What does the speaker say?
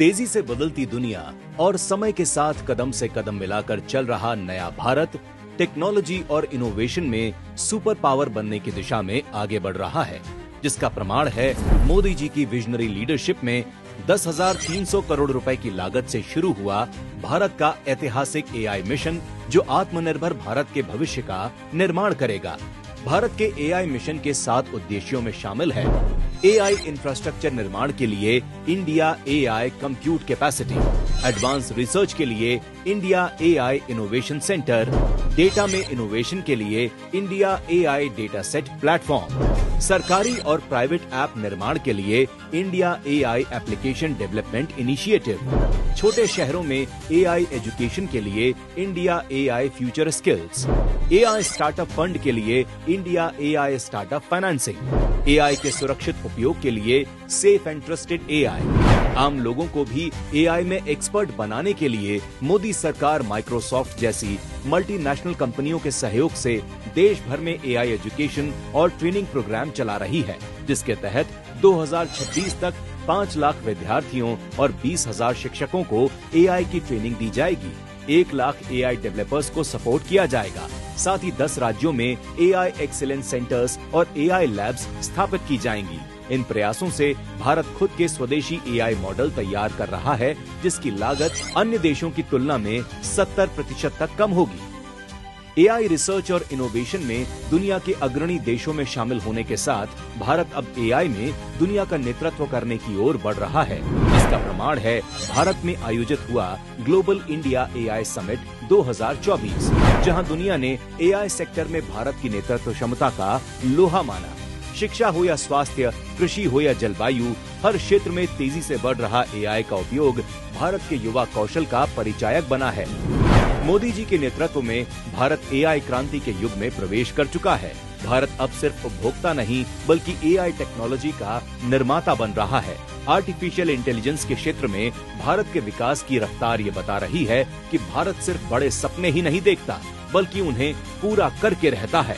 तेजी से बदलती दुनिया और समय के साथ कदम से कदम मिलाकर चल रहा नया भारत टेक्नोलॉजी और इनोवेशन में सुपर पावर बनने की दिशा में आगे बढ़ रहा है, जिसका प्रमाण है मोदी जी की विजनरी लीडरशिप में 10,300 करोड़ रुपए की लागत से शुरू हुआ भारत का ऐतिहासिक एआई मिशन, जो आत्मनिर्भर भारत के भविष्य का निर्माण करेगा। भारत के एआई मिशन के 7 उद्देश्यों में शामिल है एआई इंफ्रास्ट्रक्चर निर्माण के लिए India AI compute capacity, advance research के लिए India AI innovation centre, data में इनोवेशन के लिए India AI data set platform, सरकारी और प्राइवेट ऐप निर्माण के लिए India AI application development initiative, छोटे शहरों में एआई एजुकेशन के लिए India AI future skills, AI startup fund के लिए India AI startup financing, AI के सुरक्षित उपयोग के लिए सेफ एंड ट्रस्टेड एआई। आम लोगों को भी एआई में एक्सपर्ट बनाने के लिए मोदी सरकार माइक्रोसॉफ्ट जैसी मल्टीनेशनल कंपनियों के सहयोग से देश भर में एआई एजुकेशन और ट्रेनिंग प्रोग्राम चला रही है, जिसके तहत 2026 तक 5 लाख विद्यार्थियों और 20,000 शिक्षकों को एआई की ट्रेनिंग दी जाएगी। 1 लाख एआई डेवलपर्स को सपोर्ट किया जाएगा। साथ ही 10 राज्यों में एआई एक्सीलेंस सेंटर्स और एआई लैब्स स्थापित की जाएंगी। इन प्रयासों से भारत खुद के स्वदेशी एआई मॉडल तैयार कर रहा है, जिसकी लागत अन्य देशों की तुलना में 70% तक कम होगी। एआई रिसर्च और इनोवेशन में दुनिया के अग्रणी देशों में शामिल होने के साथ भारत अब एआई में दुनिया का नेतृत्व करने की ओर बढ़ रहा है। इसका प्रमाण है भारत में आयोजित हुआ ग्लोबल इंडिया एआई समिट 2024, जहां दुनिया ने एआई सेक्टर में भारत की नेतृत्व क्षमता का लोहा माना। शिक्षा हो या स्वास्थ्य, कृषि हो या जलवायु, हर क्षेत्र में तेजी से बढ़ रहा एआई का उपयोग भारत के युवा कौशल का परिचायक बना है। मोदी जी के नेतृत्व में भारत एआई क्रांति के युग में प्रवेश कर चुका है। भारत अब सिर्फ उपभोक्ता नहीं, बल्कि एआई टेक्नोलॉजी का निर्माता बन रहा है। आर्टिफिशियल इंटेलिजेंस के क्षेत्र में भारत के विकास की रफ्तार ये बता रही है कि भारत सिर्फ बड़े सपने ही नहीं देखता, बल्कि उन्हें पूरा करके रहता है।